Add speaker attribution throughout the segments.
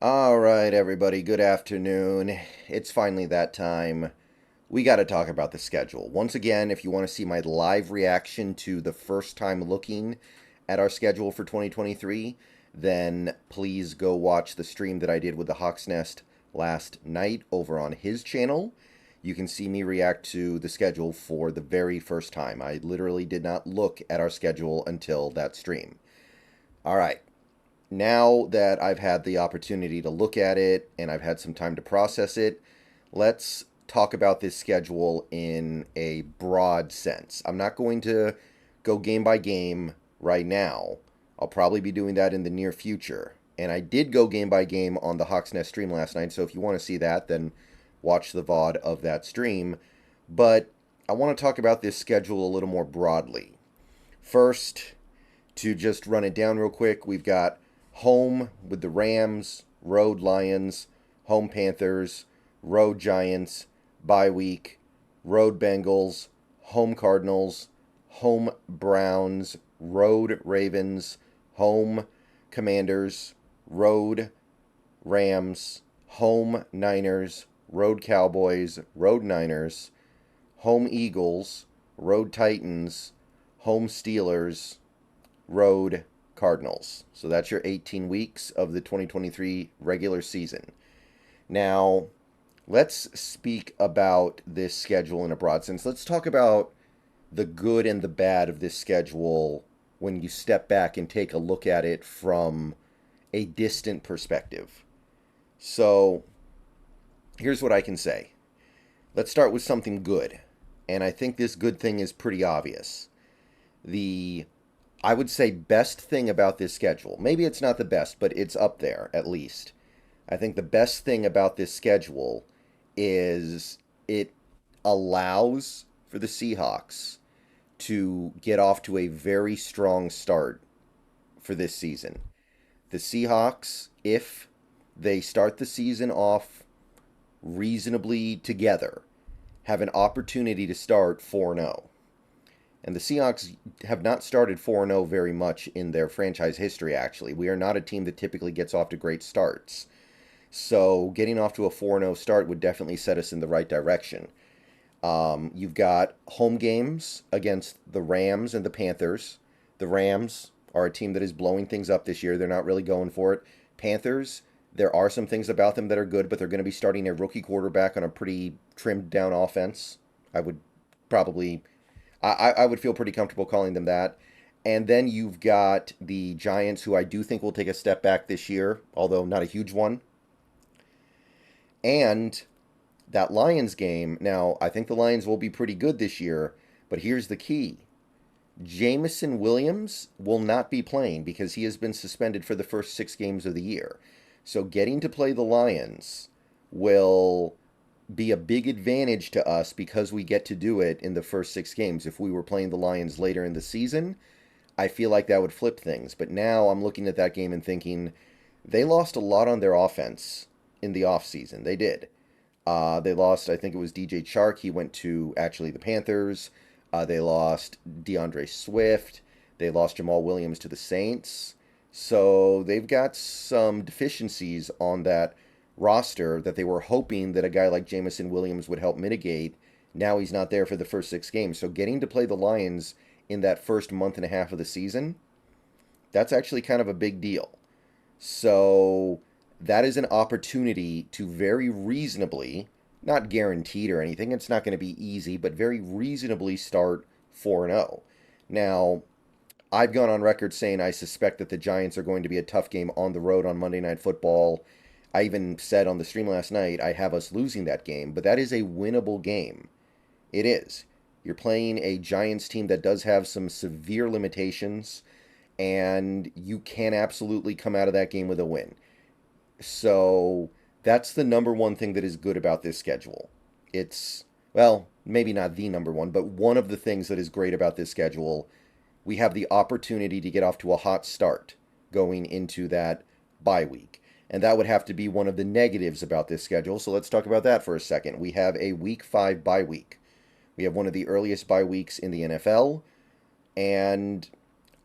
Speaker 1: All right, everybody, good afternoon. It's finally that time. We got to talk about the schedule. Once again, if you want to see my live reaction to the first time looking at our schedule for 2023, then please go watch the stream that I did with the Hawks Nest last night over on his channel. You can see me react to the schedule for the very first time. I literally did not look at our schedule until that stream. All right. Now that I've had the opportunity to look at it and I've had some time to process it, let's talk about this schedule in a broad sense. I'm not going to go game by game right now. I'll probably be doing that in the near future. And I did go game by game on the Hawks Nest stream last night, so if you want to see that, then watch the VOD of that stream. But I want to talk about this schedule a little more broadly. First, to just run it down real quick, we've got home with the Rams, road Lions, home Panthers, road Giants, bye week, road Bengals, home Cardinals, home Browns, road Ravens, home Commanders, road Rams, home Niners, road Cowboys, road Niners, home Eagles, road Titans, home Steelers, road Cardinals. So that's your 18 weeks of the 2023 regular season. Now, let's speak about this schedule in a broad sense. Let's talk about the good and the bad of this schedule when you step back and take a look at it from a distant perspective. So, here's what I can say. Let's start with something good. And I think this good thing is pretty obvious. I would say best thing about this schedule, maybe it's not the best, but it's up there at least. I think the best thing about this schedule is it allows for the Seahawks to get off to a very strong start for this season. The Seahawks, if they start the season off reasonably together, have an opportunity to start 4-0. And the Seahawks have not started 4-0 very much in their franchise history, actually. We are not a team that typically gets off to great starts. So getting off to a 4-0 start would definitely set us in the right direction. You've got home games against the Rams and the Panthers. The Rams are a team that is blowing things up this year. They're not really going for it. Panthers, there are some things about them that are good, but they're going to be starting a rookie quarterback on a pretty trimmed down offense. I would probably... I would feel pretty comfortable calling them that. And then you've got the Giants, who I do think will take a step back this year, although not a huge one. And that Lions game, now, I think the Lions will be pretty good this year, but here's the key. Jameson Williams will not be playing because he has been suspended for the first 6 games of the year. So getting to play the Lions will be a big advantage to us because we get to do it in the first 6 games. If we were playing the Lions later in the season, I feel like that would flip things. But now I'm looking at that game and thinking they lost a lot on their offense in the offseason. They did. They lost, I think it was DJ Chark. He went to actually the Panthers. They lost DeAndre Swift. They lost Jamal Williams to the Saints. So they've got some deficiencies on that roster that they were hoping that a guy like Jameson Williams would help mitigate. Now he's not there for the first 6 games. So getting to play the Lions in that first month and a half of the season, that's actually kind of a big deal. So that is an opportunity to very reasonably, not guaranteed or anything, it's not going to be easy, but very reasonably start 4-0. Now, I've gone on record saying I suspect that the Giants are going to be a tough game on the road on Monday Night Football. I even said on the stream last night, I have us losing that game, but that is a winnable game. It is. You're playing a Giants team that does have some severe limitations, and you can absolutely come out of that game with a win. So that's the number one thing that is good about this schedule. It's, well, maybe not the number one, but one of the things that is great about this schedule. We have the opportunity to get off to a hot start going into that bye week. And that would have to be one of the negatives about this schedule. So let's talk about that for a second. We have a week 5 bye week. We have one of the earliest bye weeks in the NFL. And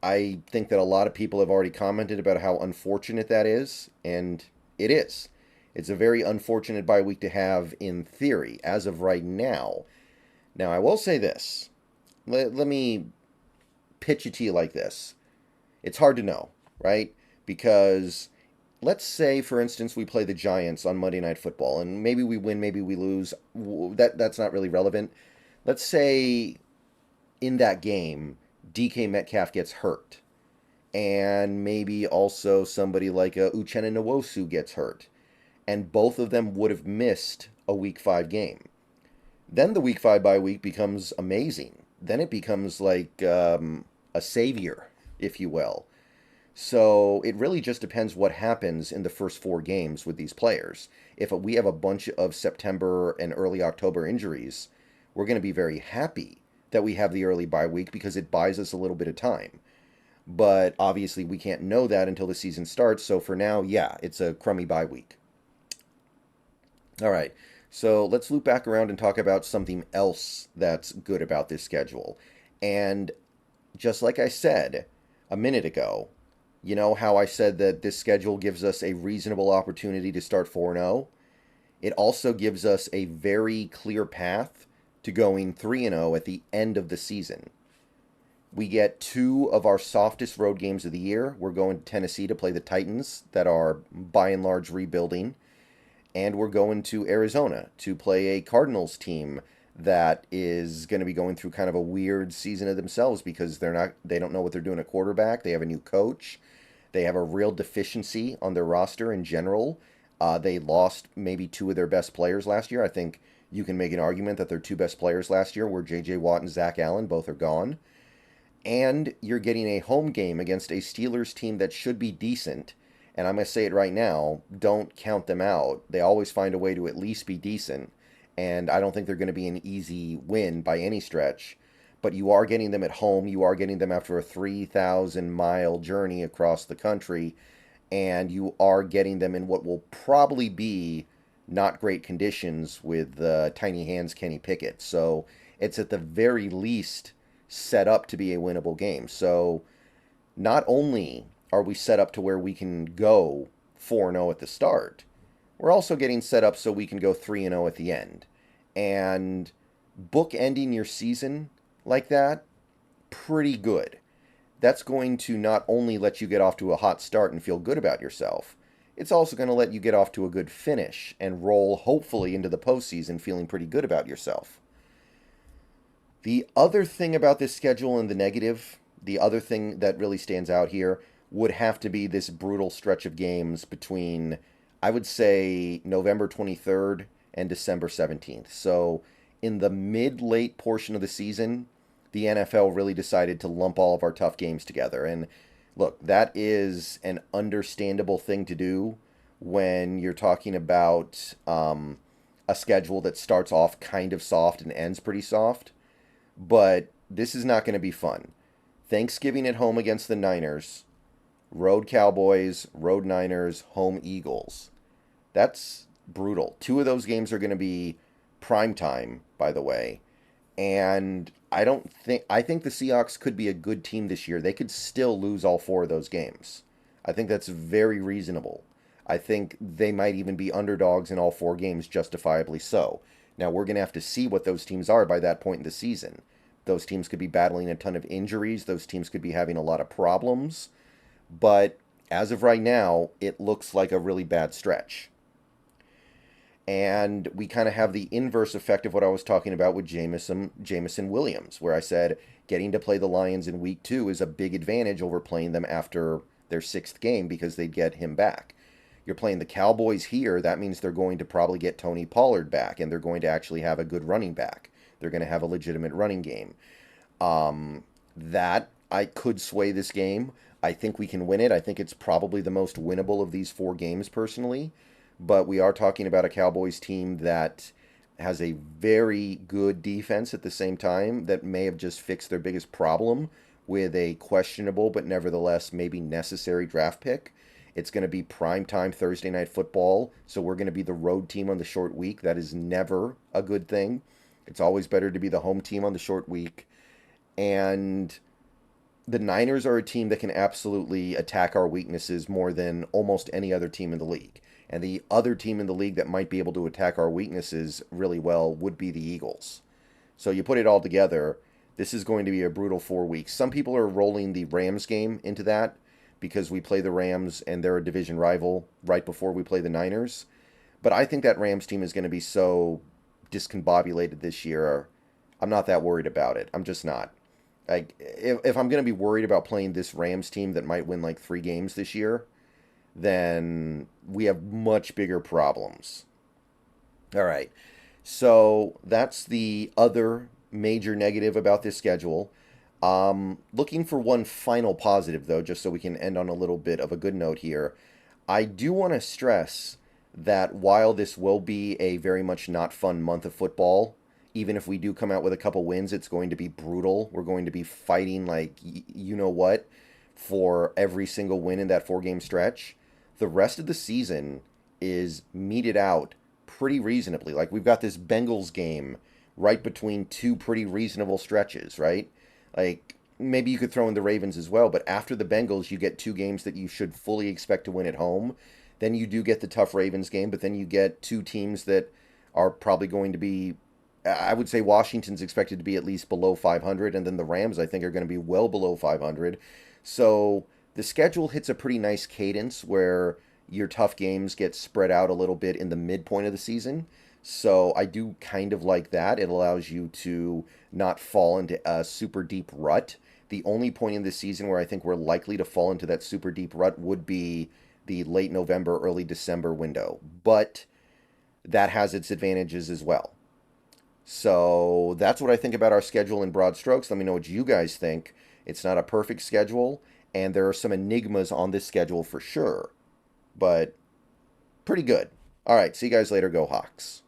Speaker 1: I think that a lot of people have already commented about how unfortunate that is. And It is. It's a very unfortunate bye week to have in theory, as of right now. Now, I will say this. Let me pitch it to you like this. It's hard to know, right? Because let's say, for instance, we play the Giants on Monday Night Football, and maybe we win, maybe we lose. That's not really relevant. Let's say in that game, DK Metcalf gets hurt, and maybe also somebody like Uchenna Nwosu gets hurt, and both of them would have missed a Week 5 game. Then the Week 5 bye week becomes amazing. Then it becomes like a savior, if you will. So it really just depends what happens in the first 4 games with these players. If we have a bunch of September and early October injuries, we're going to be very happy that we have the early bye week because it buys us a little bit of time. But obviously we can't know that until the season starts. So for now, yeah, it's a crummy bye week. All right. So let's loop back around and talk about something else that's good about this schedule. And just like I said a minute ago, you know how I said that this schedule gives us a reasonable opportunity to start 4-0? It also gives us a very clear path to going 3-0 at the end of the season. We get 2 of our softest road games of the year. We're going to Tennessee to play the Titans that are by and large rebuilding. And we're going to Arizona to play a Cardinals team that is going to be going through kind of a weird season of themselves because they don't know what they're doing at quarterback. They have a new coach. They have a real deficiency on their roster in general. They lost maybe 2 of their best players last year. I think you can make an argument that their 2 best players last year were J.J. Watt and Zach Allen. Both are gone. And you're getting a home game against a Steelers team that should be decent. And I'm going to say it right now, don't count them out. They always find a way to at least be decent. And I don't think they're going to be an easy win by any stretch. But you are getting them at home. You are getting them after a 3,000-mile journey across the country. And you are getting them in what will probably be not great conditions with Tiny Hands Kenny Pickett. So it's at the very least set up to be a winnable game. So not only are we set up to where we can go 4-0 at the start, we're also getting set up so we can go 3-0 at the end. And bookending your season like that, pretty good. That's going to not only let you get off to a hot start and feel good about yourself, it's also going to let you get off to a good finish and roll hopefully into the postseason feeling pretty good about yourself. The other thing about this schedule and the negative, the other thing that really stands out here would have to be this brutal stretch of games between, I would say, November 23rd and December 17th. So in the mid-late portion of the season, the NFL really decided to lump all of our tough games together. And look, that is an understandable thing to do when you're talking about a schedule that starts off kind of soft and ends pretty soft. But this is not going to be fun. Thanksgiving at home against the Niners, road Cowboys, road Niners, home Eagles. That's brutal. 2 of those games are going to be prime time, by the way. And I think the Seahawks could be a good team this year. They could still lose all 4 of those games. I think that's very reasonable. I think they might even be underdogs in all 4 games, justifiably so. Now, we're going to have to see what those teams are by that point in the season. Those teams could be battling a ton of injuries. Those teams could be having a lot of problems. But as of right now, it looks like a really bad stretch. And we kind of have the inverse effect of what I was talking about with Jameson Williams, where I said getting to play the Lions in week 2 is a big advantage over playing them after their 6th game because they'd get him back. You're playing the Cowboys here, that means they're going to probably get Tony Pollard back, and they're going to actually have a good running back. They're going to have a legitimate running game. That I could sway this game. I think we can win it. I think it's probably the most winnable of these 4 games, personally. But we are talking about a Cowboys team that has a very good defense at the same time that may have just fixed their biggest problem with a questionable but nevertheless maybe necessary draft pick. It's going to be primetime Thursday night football, so we're going to be the road team on the short week. That is never a good thing. It's always better to be the home team on the short week. And the Niners are a team that can absolutely attack our weaknesses more than almost any other team in the league. And the other team in the league that might be able to attack our weaknesses really well would be the Eagles. So you put it all together, this is going to be a brutal 4 weeks. Some people are rolling the Rams game into that because we play the Rams and they're a division rival right before we play the Niners. But I think that Rams team is going to be so discombobulated this year. I'm not that worried about it. I'm just not. Like, if I'm going to be worried about playing this Rams team that might win like 3 games this year, then we have much bigger problems. All right. So that's the other major negative about this schedule. Looking for one final positive, though, just so we can end on a little bit of a good note here. I do want to stress that while this will be a very much not fun month of football, even if we do come out with a couple wins, it's going to be brutal. We're going to be fighting like you know what for every single win in that 4 game stretch. The rest of the season is meted out pretty reasonably. Like we've got this Bengals game right between 2 pretty reasonable stretches, right? Like maybe you could throw in the Ravens as well, but after the Bengals, you get 2 games that you should fully expect to win at home. Then you do get the tough Ravens game, but then you get 2 teams that are probably going to be, I would say Washington's expected to be at least below 500, and then the Rams, I think, are going to be well below 500. So the schedule hits a pretty nice cadence where your tough games get spread out a little bit in the midpoint of the season. So I do kind of like that. It allows you to not fall into a super deep rut. The only point in this season where I think we're likely to fall into that super deep rut would be the late November, early December window. But that has its advantages as well. So that's what I think about our schedule in broad strokes. Let me know what you guys think. It's not a perfect schedule, and there are some enigmas on this schedule for sure, but pretty good. All right, see you guys later. Go Hawks.